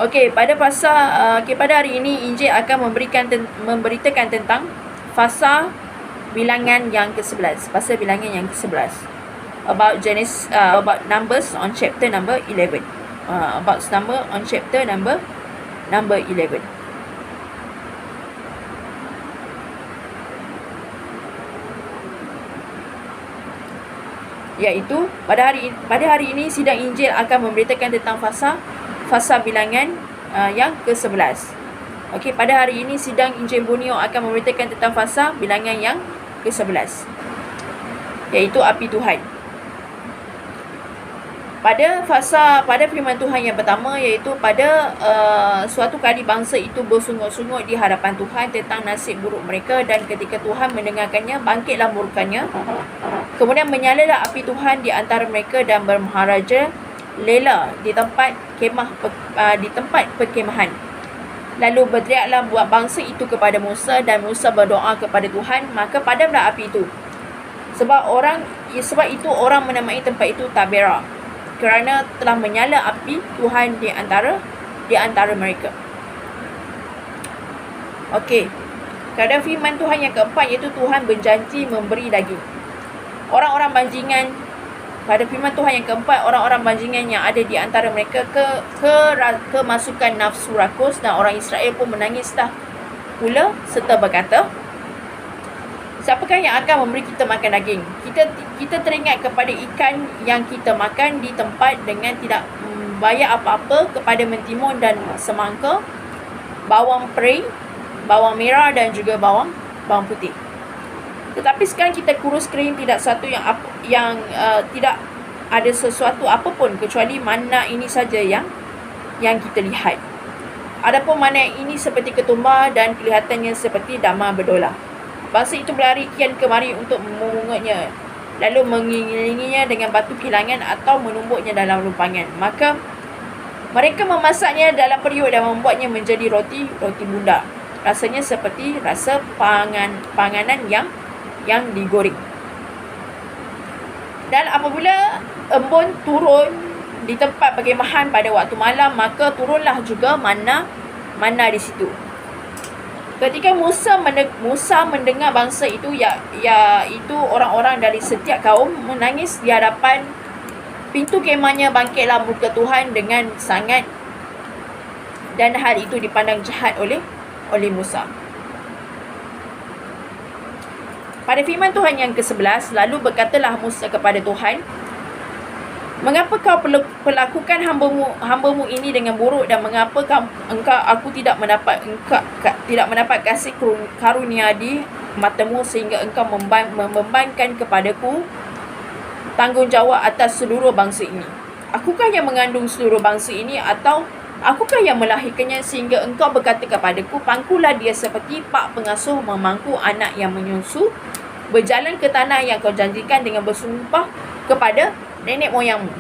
Okey, pada hari ini Injil akan memberitakan tentang fasa bilangan yang ke-11. Fasa bilangan yang ke-11. About numbers on chapter number 11. About number on chapter number 11. Iaitu pada hari ini sidang Injil akan memberitakan tentang fasa bilangan yang ke-11. Okey, pada hari ini sidang Injil Borneo akan memberitakan tentang fasa bilangan yang ke-11, iaitu api Tuhan. Pada firman Tuhan yang pertama, iaitu pada suatu kali bangsa itu bersungut-sungut di hadapan Tuhan tentang nasib buruk mereka, dan ketika Tuhan mendengarkannya, bangkitlah murkanya. Kemudian menyalalah api Tuhan di antara mereka dan bermaharaja lela di tempat perkemahan. Lalu berteriaklah buat bangsa itu kepada Musa, dan Musa berdoa kepada Tuhan, maka padamlah api itu. Sebab itu orang menamai tempat itu Tabera, kerana telah menyala api Tuhan di antara mereka. Okey. Pada firman Tuhan yang keempat, iaitu Tuhan berjanji memberi daging. Orang-orang banjingan, pada firman Tuhan yang keempat, orang-orang banjingan yang ada di antara mereka kemasukan nafsu rakus, dan orang Israel pun menangislah pula serta berkata, siapakah yang akan memberi kita makan daging? Kita teringat kepada ikan yang kita makan di tempat dengan tidak bayar apa-apa, kepada mentimun dan semangka, bawang prei, bawang merah dan juga bawang putih. Tetapi sekarang kita kurus kering, tidak ada sesuatu apapun kecuali mana ini saja yang kita lihat. Adapun mana ini seperti ketumbar dan kelihatannya seperti damar berdolah. Bangsa itu berlari kian kemari untuk memungutnya, lalu mengelilinginya dengan batu kilangan atau menumbuknya dalam lumpangan. Maka mereka memasaknya dalam periuk dan membuatnya menjadi roti budak. Rasanya seperti rasa panganan yang digoreng. Dan apabila embun turun di tempat perkemahan pada waktu malam, maka turunlah juga mana di situ. Ketika Musa mendengar bangsa itu, iaitu orang-orang dari setiap kaum, menangis di hadapan pintu kemahnya, bangkitlah murka Tuhan dengan sangat, dan hal itu dipandang jahat oleh Musa. Pada firman Tuhan yang ke-11, lalu berkatalah Musa kepada Tuhan, mengapa kau perlakukan hambamu ini dengan buruk, dan mengapa aku tidak mendapat kasih karunia di matamu, sehingga engkau membebankan kepadaku tanggungjawab atas seluruh bangsa ini? Akukah yang mengandung seluruh bangsa ini, atau akukah yang melahirkannya, sehingga engkau berkata kepadaku, pangkulah dia seperti pak pengasuh memangku anak yang menyusu, berjalan ke tanah yang kau janjikan dengan bersumpah kepada nenek moyangmu.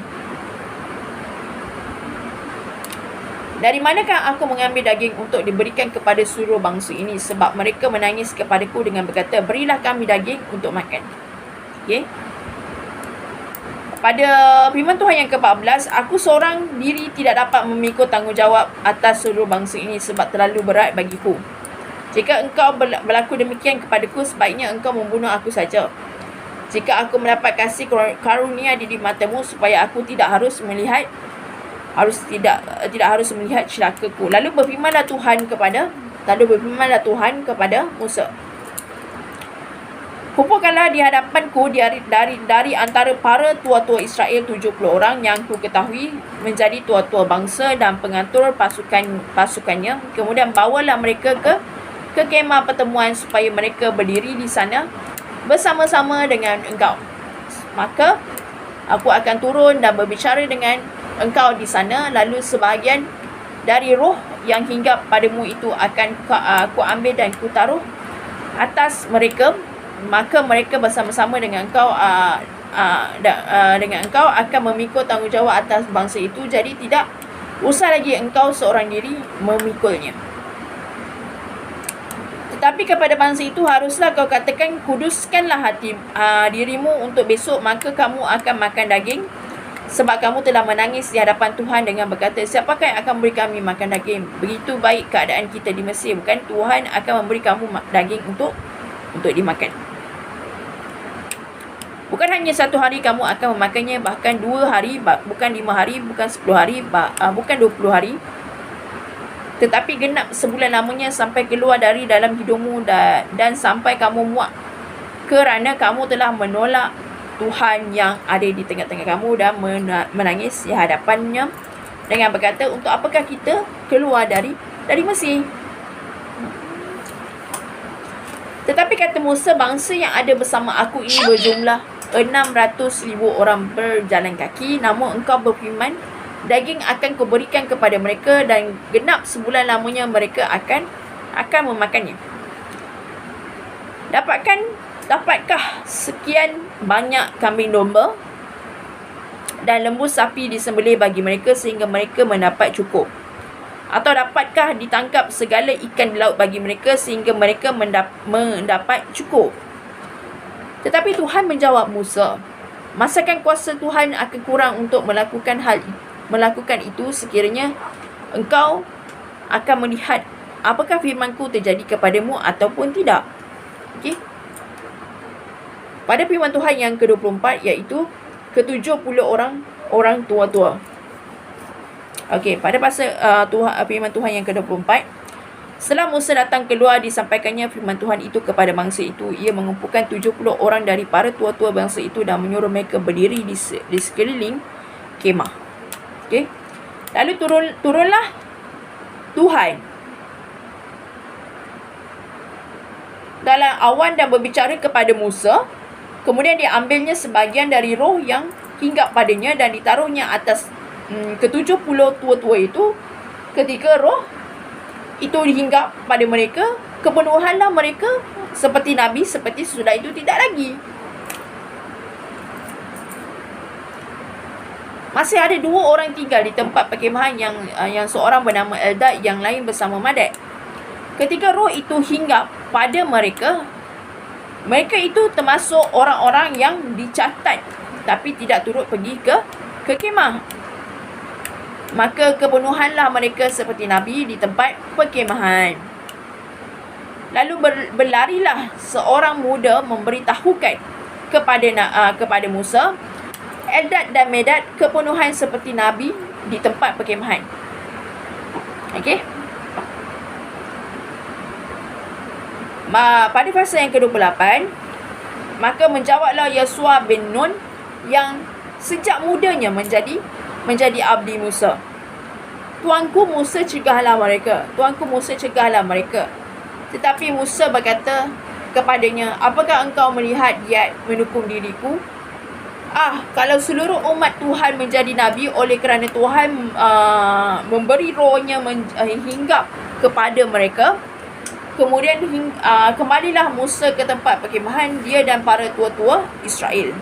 Dari manakah aku mengambil daging untuk diberikan kepada seluruh bangsa ini? Sebab mereka menangis kepadaku dengan berkata, berilah kami daging untuk makan. Okay. Pada firman Tuhan yang ke-14, aku seorang diri tidak dapat memikul tanggungjawab atas seluruh bangsa ini, sebab terlalu berat bagiku. Jika engkau berlaku demikian kepadaku, sebaiknya engkau membunuh aku saja. Jika aku mendapat kasih karunia di matamu, supaya aku tidak harus melihat celakaku. Lalu berfirmanlah Tuhan kepada Musa, kumpulkanlah di hadapanku dari antara para tua-tua Israel 70 orang yang ku ketahui menjadi tua-tua bangsa dan pengatur pasukannya. Kemudian bawalah mereka ke kemah pertemuan, supaya mereka berdiri di sana bersama-sama dengan engkau. Maka aku akan turun dan berbicara dengan engkau di sana, lalu sebahagian dari roh yang hinggap padamu itu akan aku ambil dan ku taruh atas mereka. Maka mereka bersama-sama dengan engkau akan memikul tanggungjawab atas bangsa itu. Jadi tidak usah lagi engkau seorang diri memikulnya. Tetapi kepada bangsa itu haruslah kau katakan, kuduskanlah dirimu untuk besok, maka kamu akan makan daging Sebab kamu telah menangis di hadapan Tuhan dengan berkata, siapakah yang akan memberi kami makan daging? Begitu baik keadaan kita di Mesir. Bukan Tuhan akan memberi kamu daging untuk dimakan. Bukan hanya 1 hari kamu akan memakannya, bahkan 2 hari, bukan 5 hari, bukan 10 hari, bukan 20 hari. Tetapi genap sebulan lamanya sampai keluar dari dalam hidungmu dan sampai kamu muak. Kerana kamu telah menolak Tuhan yang ada di tengah-tengah kamu dan menangis di hadapannya dengan berkata, untuk apakah kita keluar dari Mesir? Tetapi kata Musa, bangsa yang ada bersama aku ini berjumlah 600,000 orang berjalan kaki. Namun engkau berfirman, daging akan kuberikan kepada mereka dan genap sebulan lamanya mereka akan memakannya. Dapatkah sekian banyak kambing domba dan lembu sapi disembelih bagi mereka sehingga mereka mendapat cukup? Atau dapatkah ditangkap segala ikan di laut bagi mereka sehingga mereka mendapat cukup? Tetapi Tuhan menjawab Musa, masakan kuasa Tuhan akan kurang untuk melakukan itu sekiranya engkau akan melihat apakah firmanku terjadi kepadamu ataupun tidak. Okey. Pada firman Tuhan yang ke-24, iaitu ke-70 orang tua-tua. Okey, pada masa firman Tuhan yang ke-24, setelah Musa datang keluar, disampaikannya firman Tuhan itu kepada bangsa itu. Ia mengumpulkan 70 orang dari para tua-tua bangsa itu dan menyuruh mereka berdiri di sekeliling kemah. Okey. Lalu turunlah Tuhan dalam awan dan berbicara kepada Musa. Kemudian diambilnya sebahagian dari roh yang hinggap padanya dan ditaruhnya atas ke-70 tua-tua itu. Ketika roh itu dihinggap pada mereka, kepenuhanlah mereka seperti Nabi, seperti sesudah itu tidak lagi. Masih ada 2 orang tinggal di tempat perkemahan yang seorang bernama Eldad, yang lain bersama Madad. Ketika roh itu hinggap pada mereka itu termasuk orang-orang yang dicatat tapi tidak turut pergi ke kemah. Maka kepenuhanlah mereka seperti Nabi di tempat perkemahan. Lalu berlarilah seorang muda memberitahukan kepada Musa, Eldad dan Medad kepenuhan seperti Nabi di tempat perkemahan. Okey. Pada fasa yang ke-28, maka menjawablah Yosua bin Nun yang sejak mudanya menjadi abdi Musa. Tuanku Musa cegahlah mereka. Tetapi Musa berkata kepadanya, apakah engkau melihat giat mendukung diriku? Kalau seluruh umat Tuhan menjadi nabi oleh kerana Tuhan memberi rohnya hinggap kepada mereka. Kemudian kembalilah Musa ke tempat perkemahan, dia dan para tua-tua Israel.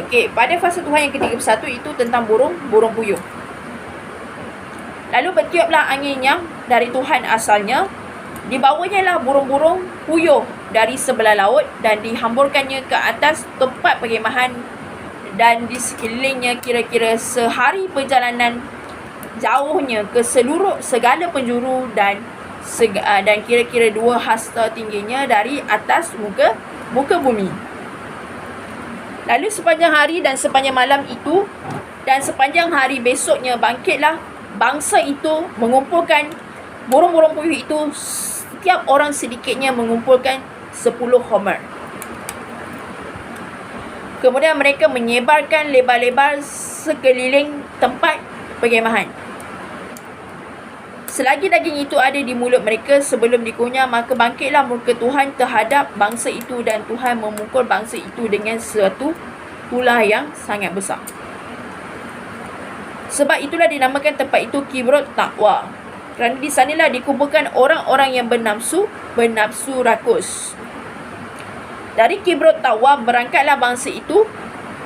Okey, pada fasa Tuhan yang ke-31 itu tentang burung puyuh. Lalu bertiuplah angin yang dari Tuhan asalnya, dibawanya lah burung-burung puyuh dari sebelah laut dan dihamburkannya ke atas tempat perkemahan dan di sekelilingnya kira-kira sehari perjalanan jauhnya ke segala penjuru dan kira-kira 2 hasta tingginya dari atas muka bumi. Lalu sepanjang hari dan sepanjang malam itu dan sepanjang hari besoknya bangkitlah bangsa itu mengumpulkan burung-burung puyuh itu. Setiap orang sedikitnya mengumpulkan 10 homer. Kemudian mereka menyebarkan lebar-lebar sekeliling tempat perkemahan. Selagi daging itu ada di mulut mereka sebelum dikunyah, maka bangkitlah murka Tuhan terhadap bangsa itu dan Tuhan memukul bangsa itu dengan suatu tulah yang sangat besar. Sebab itulah dinamakan tempat itu Kibrot Taqwa. Kerana di sanalah dikumpulkan orang-orang yang bernafsu rakus. Dari Kibrot Taqwa berangkatlah bangsa itu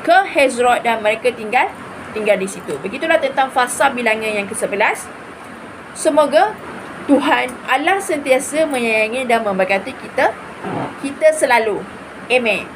ke Hezrot dan mereka tinggal di situ. Begitulah tentang fasa bilangan yang ke-11. Semoga Tuhan Allah sentiasa menyayangi dan memberkati kita selalu. Amen.